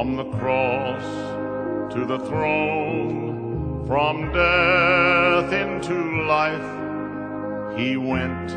From the cross to the throne, from death into life, he went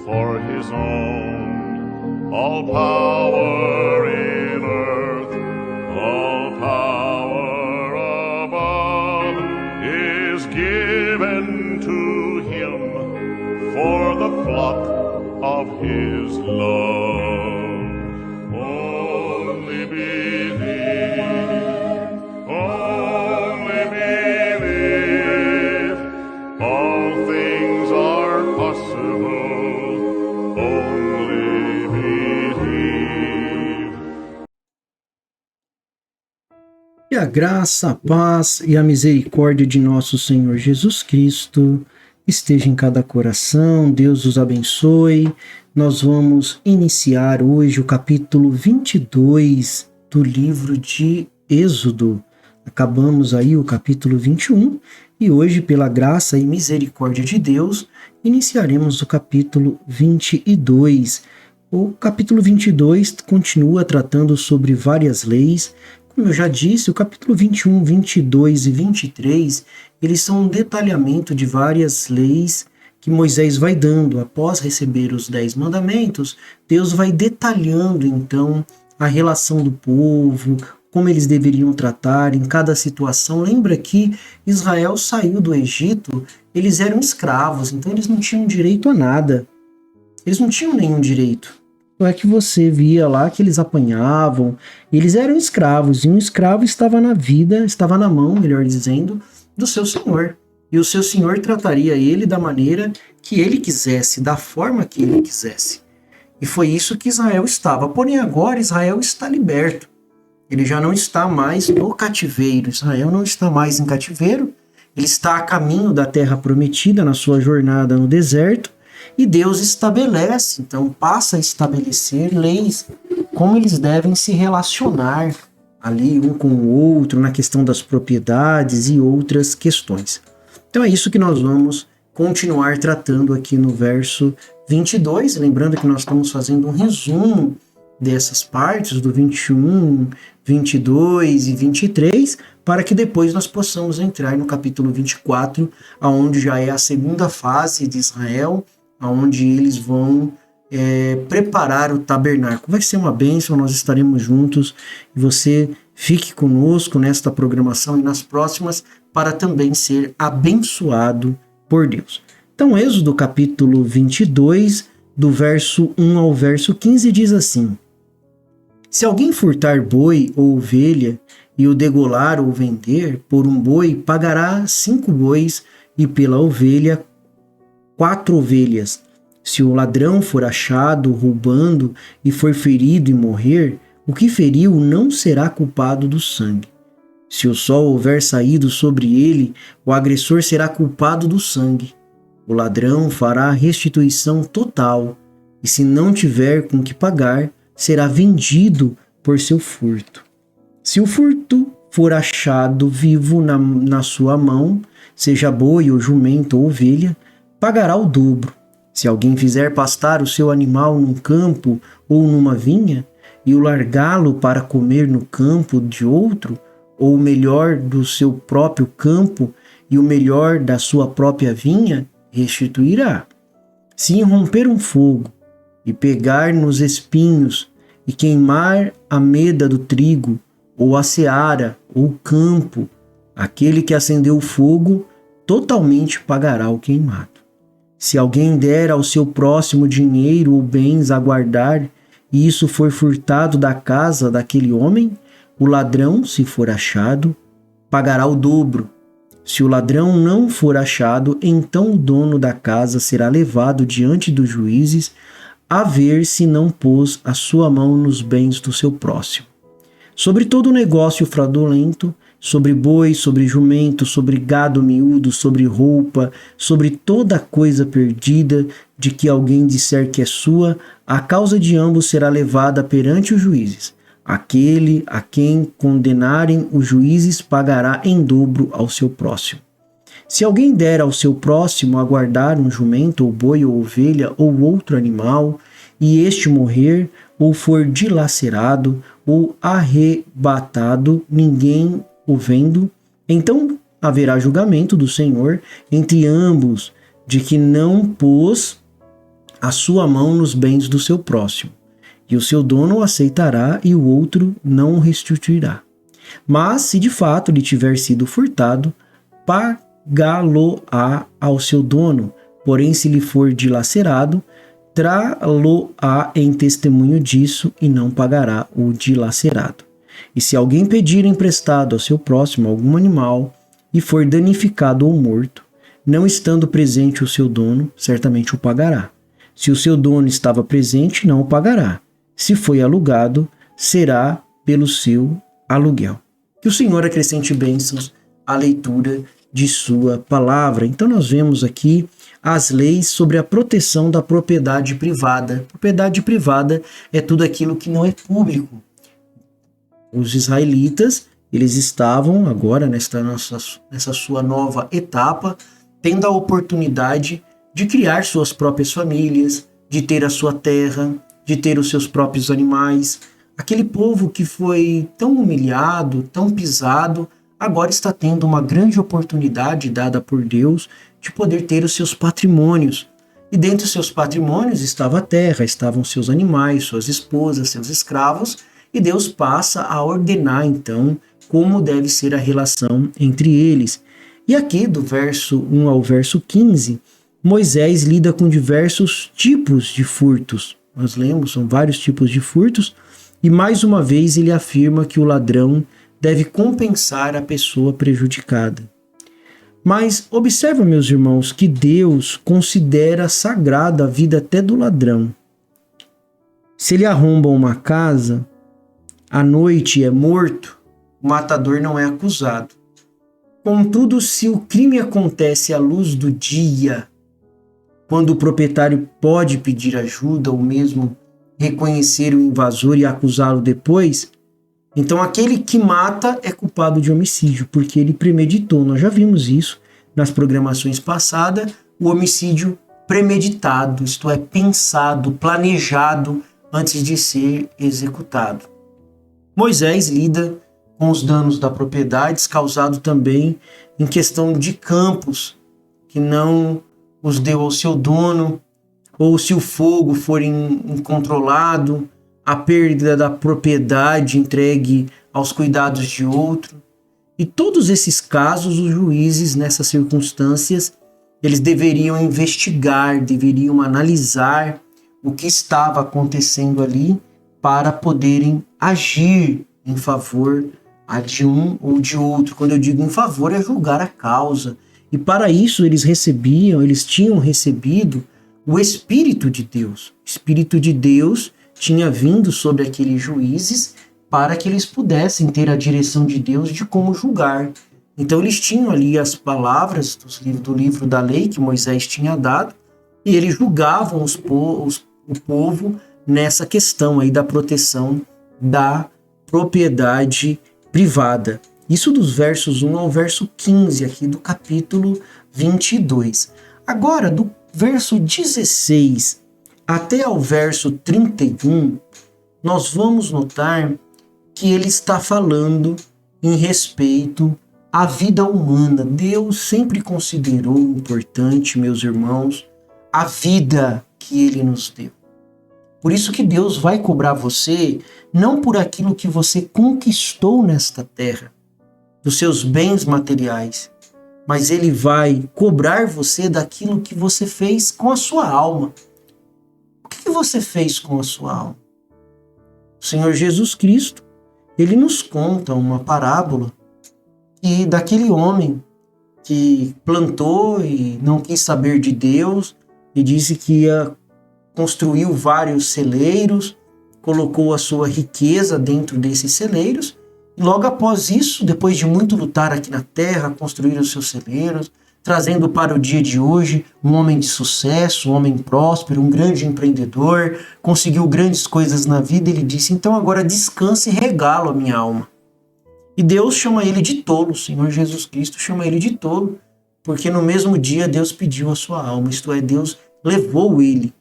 for his own. All power in earth, all power above is given to him for the flock of his love. Only believe, all things are possible, only believe. Que a graça, a paz e a misericórdia de nosso Senhor Jesus Cristo esteja em cada coração. Deus os abençoe. Nós vamos iniciar hoje o capítulo 22 do livro de Êxodo. Acabamos aí o capítulo 21 e hoje, pela graça e misericórdia de Deus, iniciaremos o capítulo 22. O capítulo 22 continua tratando sobre várias leis. Como eu já disse, o capítulo 21, 22 e 23, eles são um detalhamento de várias leis que Moisés vai dando. Após receber os 10 mandamentos, Deus vai detalhando, então, a relação do povo, como eles deveriam tratar em cada situação. Lembra que Israel saiu do Egito, eles eram escravos, então eles não tinham direito a nada. Eles não tinham nenhum direito. É que você via lá que eles apanhavam, eles eram escravos, e um escravo estava na mão, melhor dizendo, do seu senhor. E o seu senhor trataria ele da maneira que ele quisesse, da forma que ele quisesse. E foi isso que Israel estava. Porém, agora Israel está liberto. Ele já não está mais no cativeiro. Israel não está mais em cativeiro. Ele está a caminho da terra prometida na sua jornada no deserto. E Deus estabelece, então passa a estabelecer leis, como eles devem se relacionar ali um com o outro, na questão das propriedades e outras questões. Então é isso que nós vamos continuar tratando aqui no verso 22, lembrando que nós estamos fazendo um resumo dessas partes do 21, 22 e 23, para que depois nós possamos entrar no capítulo 24, onde já é a segunda fase de Israel, onde eles vão preparar o tabernáculo. Vai ser uma bênção, nós estaremos juntos e você fique conosco nesta programação e nas próximas para também ser abençoado por Deus. Então, Êxodo capítulo 22, do verso 1 ao verso 15, diz assim: Se alguém furtar boi ou ovelha e o degolar ou vender, por um boi pagará 5 bois e pela ovelha 4 ovelhas. Se o ladrão for achado roubando e for ferido e morrer, o que feriu não será culpado do sangue. Se o sol houver saído sobre ele, o agressor será culpado do sangue. O ladrão fará restituição total, e se não tiver com que pagar, será vendido por seu furto. Se o furto for achado vivo na sua mão, seja boi ou jumento ou ovelha, pagará o dobro. Se alguém fizer pastar o seu animal num campo ou numa vinha, e o largá-lo para comer no campo de outro, ou o melhor do seu próprio campo e o melhor da sua própria vinha, restituirá. Se irromper um fogo e pegar nos espinhos e queimar a meda do trigo, ou a seara, ou o campo, aquele que acendeu o fogo totalmente pagará o queimado. Se alguém der ao seu próximo dinheiro ou bens a guardar, e isso for furtado da casa daquele homem, o ladrão, se for achado, pagará o dobro. Se o ladrão não for achado, então o dono da casa será levado diante dos juízes a ver se não pôs a sua mão nos bens do seu próximo. Sobre todo negócio fraudulento, sobre boi, sobre jumento, sobre gado miúdo, sobre roupa, sobre toda coisa perdida de que alguém disser que é sua, a causa de ambos será levada perante os juízes. Aquele a quem condenarem os juízes pagará em dobro ao seu próximo. Se alguém der ao seu próximo a guardar um jumento, ou boi, ou ovelha, ou outro animal, e este morrer, ou for dilacerado, ou arrebatado, ninguém o vendo. Então haverá julgamento do Senhor entre ambos, de que não pôs a sua mão nos bens do seu próximo, e o seu dono o aceitará e o outro não o restituirá. Mas se de fato lhe tiver sido furtado, pagá-lo-á ao seu dono, porém se lhe for dilacerado, trá-lo-á em testemunho disso e não pagará o dilacerado. E se alguém pedir emprestado ao seu próximo algum animal e for danificado ou morto, não estando presente o seu dono, certamente o pagará. Se o seu dono estava presente, não o pagará. Se foi alugado, será pelo seu aluguel. Que o Senhor acrescente bênçãos à leitura de sua palavra. Então nós vemos aqui as leis sobre a proteção da propriedade privada. Propriedade privada é tudo aquilo que não é público. Os israelitas, eles estavam agora nessa sua nova etapa, tendo a oportunidade de criar suas próprias famílias, de ter a sua terra, de ter os seus próprios animais. Aquele povo que foi tão humilhado, tão pisado, agora está tendo uma grande oportunidade dada por Deus de poder ter os seus patrimônios. E dentro dos seus patrimônios estava a terra, estavam seus animais, suas esposas, seus escravos, e Deus passa a ordenar então como deve ser a relação entre eles. E aqui do verso 1 ao verso 15, Moisés lida com diversos tipos de furtos. Nós lemos, são vários tipos de furtos, e mais uma vez ele afirma que o ladrão deve compensar a pessoa prejudicada. Mas observa, meus irmãos, que Deus considera sagrada a vida até do ladrão. Se ele arromba uma casa, à noite é morto, o matador não é acusado. Contudo, se o crime acontece à luz do dia, quando o proprietário pode pedir ajuda ou mesmo reconhecer o invasor e acusá-lo depois, então aquele que mata é culpado de homicídio, porque ele premeditou. Nós já vimos isso nas programações passadas, o homicídio premeditado, isto é, pensado, planejado antes de ser executado. Moisés lida com os danos da propriedade causados também em questão de campos que não os deu ao seu dono, ou se o fogo for incontrolado, a perda da propriedade entregue aos cuidados de outro. E todos esses casos, os juízes, nessas circunstâncias, eles deveriam investigar, deveriam analisar o que estava acontecendo ali para poderem agir em favor de um ou de outro. Quando eu digo em favor, é julgar a causa. E para isso eles tinham recebido o Espírito de Deus. O Espírito de Deus tinha vindo sobre aqueles juízes para que eles pudessem ter a direção de Deus de como julgar. Então eles tinham ali as palavras do livro da lei que Moisés tinha dado, e eles julgavam o povo nessa questão aí da proteção da propriedade privada. Isso dos versos 1 ao verso 15 aqui do capítulo 22. Agora, do verso 16 até ao verso 31, nós vamos notar que ele está falando em respeito à vida humana. Deus sempre considerou importante, meus irmãos, a vida que ele nos deu. Por isso que Deus vai cobrar você não por aquilo que você conquistou nesta terra, dos seus bens materiais, mas ele vai cobrar você daquilo que você fez com a sua alma. O que você fez com a sua alma? O Senhor Jesus Cristo, ele nos conta uma parábola daquele homem que plantou e não quis saber de Deus e disse que construiu vários celeiros, colocou a sua riqueza dentro desses celeiros. E logo após isso, depois de muito lutar aqui na terra, construir os seus celeiros, trazendo para o dia de hoje um homem de sucesso, um homem próspero, um grande empreendedor, conseguiu grandes coisas na vida, ele disse: então agora descanse e regalo a minha alma. E Deus chama ele de tolo, o Senhor Jesus Cristo chama ele de tolo, porque no mesmo dia Deus pediu a sua alma, isto é, Deus levou ele.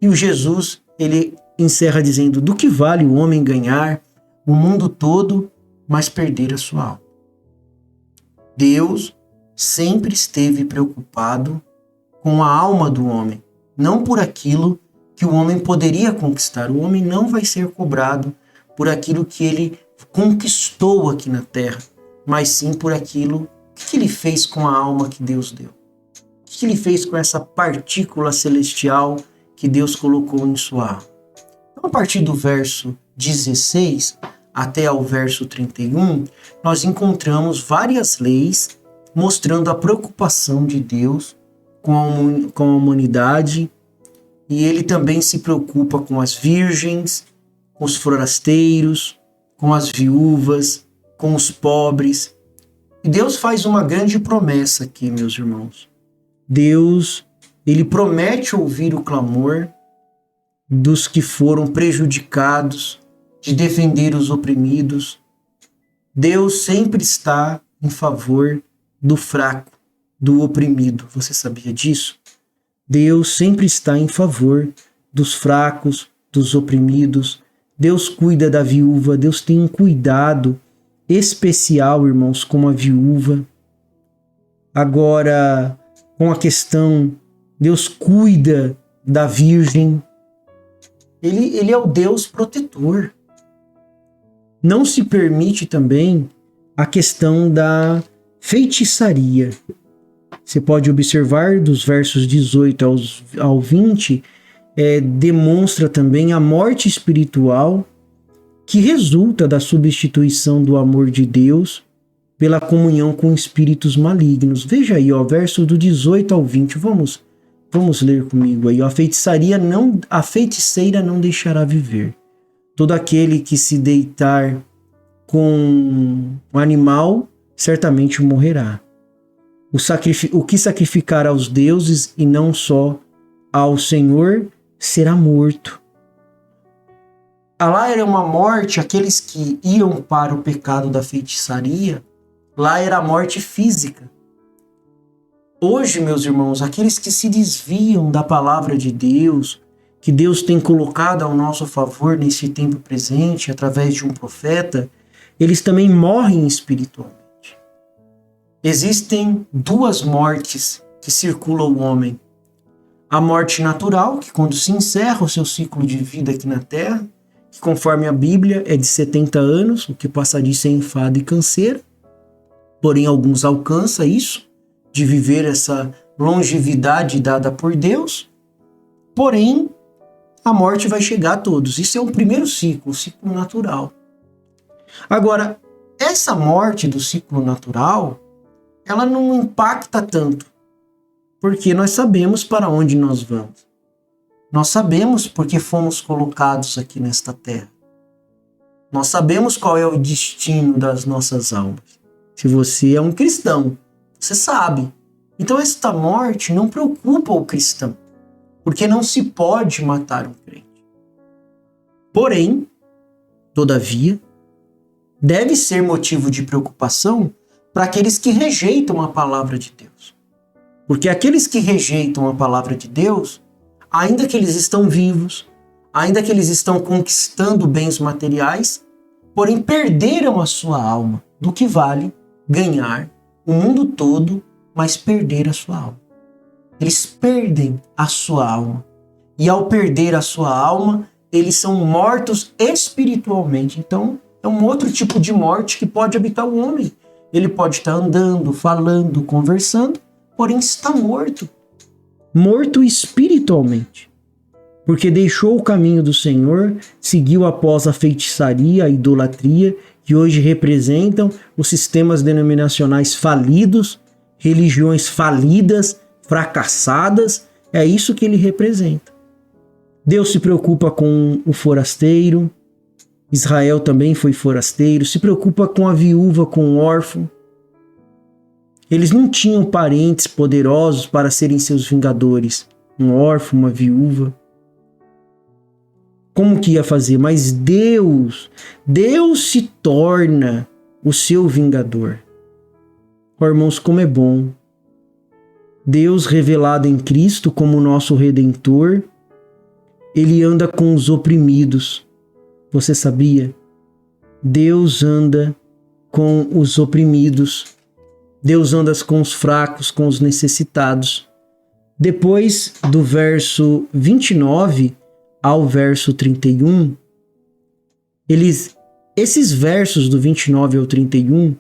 E o Jesus, ele encerra dizendo: do que vale o homem ganhar o mundo todo, mas perder a sua alma? Deus sempre esteve preocupado com a alma do homem, não por aquilo que o homem poderia conquistar. O homem não vai ser cobrado por aquilo que ele conquistou aqui na terra, mas sim por aquilo que ele fez com a alma que Deus deu. O que ele fez com essa partícula celestial que Deus colocou em sua alma. Então, a partir do verso 16 até ao verso 31, nós encontramos várias leis mostrando a preocupação de Deus com a humanidade, e ele também se preocupa com as virgens, com os forasteiros, com as viúvas, com os pobres. E Deus faz uma grande promessa aqui, meus irmãos. Deus, ele promete ouvir o clamor dos que foram prejudicados, de defender os oprimidos. Deus sempre está em favor do fraco, do oprimido. Você sabia disso? Deus sempre está em favor dos fracos, dos oprimidos. Deus cuida da viúva. Deus tem um cuidado especial, irmãos, com a viúva. Agora, com a questão, Deus cuida da virgem. Ele é o Deus protetor. Não se permite também a questão da feitiçaria. Você pode observar dos versos 18 ao 20, demonstra também a morte espiritual que resulta da substituição do amor de Deus pela comunhão com espíritos malignos. Veja aí, verso do 18 ao 20, vamos ler comigo aí. A feiticeira não deixará viver. Todo aquele que se deitar com um animal certamente morrerá. O que sacrificar aos deuses e não só ao Senhor será morto. Lá era uma morte, aqueles que iam para o pecado da feitiçaria, lá era a morte física. Hoje, meus irmãos, aqueles que se desviam da palavra de Deus, que Deus tem colocado ao nosso favor nesse tempo presente, através de um profeta, eles também morrem espiritualmente. Existem duas mortes que circulam o homem. A morte natural, que quando se encerra o seu ciclo de vida aqui na Terra, que conforme a Bíblia é de 70 anos, o que passa disso é enfado e canseira. Porém, alguns alcançam isso, de viver essa longevidade dada por Deus. Porém, a morte vai chegar a todos. Isso é o primeiro ciclo, o ciclo natural. Agora, essa morte do ciclo natural, ela não impacta tanto, porque nós sabemos para onde nós vamos. Nós sabemos porque fomos colocados aqui nesta terra. Nós sabemos qual é o destino das nossas almas. Se você é um cristão, você sabe. Então esta morte não preocupa o cristão, porque não se pode matar um crente. Porém, todavia, deve ser motivo de preocupação para aqueles que rejeitam a palavra de Deus. Porque aqueles que rejeitam a palavra de Deus, ainda que eles estão vivos, ainda que eles estão conquistando bens materiais, porém perderam a sua alma. Do que vale ganhar o mundo todo, mas perder a sua alma? Eles perdem a sua alma. E ao perder a sua alma, eles são mortos espiritualmente. Então, é um outro tipo de morte que pode habitar o homem. Ele pode estar andando, falando, conversando, porém está morto. Morto espiritualmente. Porque deixou o caminho do Senhor, seguiu após a feitiçaria, a idolatria, que hoje representam os sistemas denominacionais falidos, religiões falidas, fracassadas. É isso que ele representa. Deus se preocupa com o forasteiro. Israel também foi forasteiro. Se preocupa com a viúva, com o órfão. Eles não tinham parentes poderosos para serem seus vingadores. Um órfão, uma viúva. Como que ia fazer? Mas Deus se torna o seu vingador. Oh, irmãos, como é bom. Deus revelado em Cristo como nosso Redentor, ele anda com os oprimidos. Você sabia? Deus anda com os oprimidos. Deus anda com os fracos, com os necessitados. Depois do verso 29 ao verso 31, esses versos do 29 ao 31,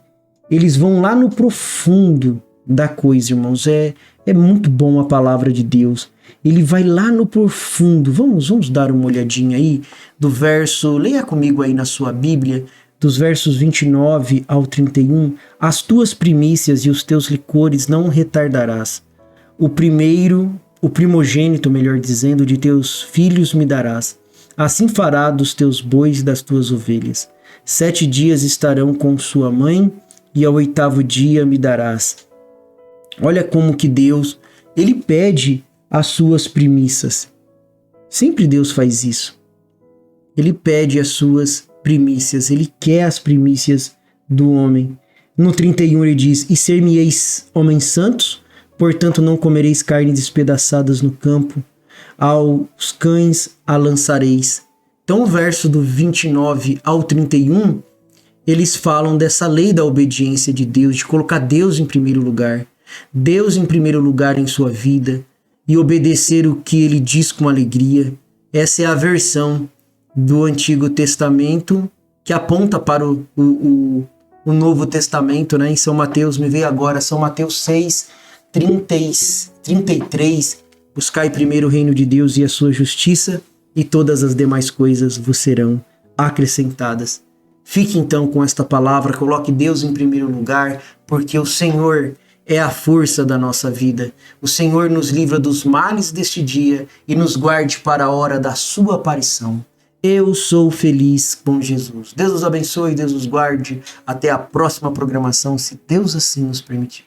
eles vão lá no profundo da coisa, irmãos. É muito bom a palavra de Deus. Ele vai lá no profundo. Vamos dar uma olhadinha aí do verso, leia comigo aí na sua Bíblia, dos versos 29 ao 31. As tuas primícias e os teus licores não retardarás. O primogênito, melhor dizendo, de teus filhos me darás. Assim fará dos teus bois e das tuas ovelhas. 7 dias estarão com sua mãe, e ao 8º dia me darás. Olha como que Deus, ele pede as suas primícias. Sempre Deus faz isso. Ele pede as suas primícias, ele quer as primícias do homem. No 31 ele diz, e ser-me-eis homens santos, portanto não comereis carne despedaçadas no campo, aos cães a lançareis. Então o verso do 29 ao 31, eles falam dessa lei da obediência de Deus, de colocar Deus em primeiro lugar. Deus em primeiro lugar em sua vida e obedecer o que ele diz com alegria. Essa é a versão do Antigo Testamento que aponta para o Novo Testamento, né? Em São Mateus, me veio agora, São Mateus 6, 33, buscai primeiro o reino de Deus e a sua justiça, e todas as demais coisas vos serão acrescentadas. Fique então com esta palavra, coloque Deus em primeiro lugar, porque o Senhor é a força da nossa vida. O Senhor nos livra dos males deste dia e nos guarde para a hora da sua aparição. Eu sou feliz com Jesus. Deus os abençoe, Deus os guarde. Até a próxima programação, se Deus assim nos permitir.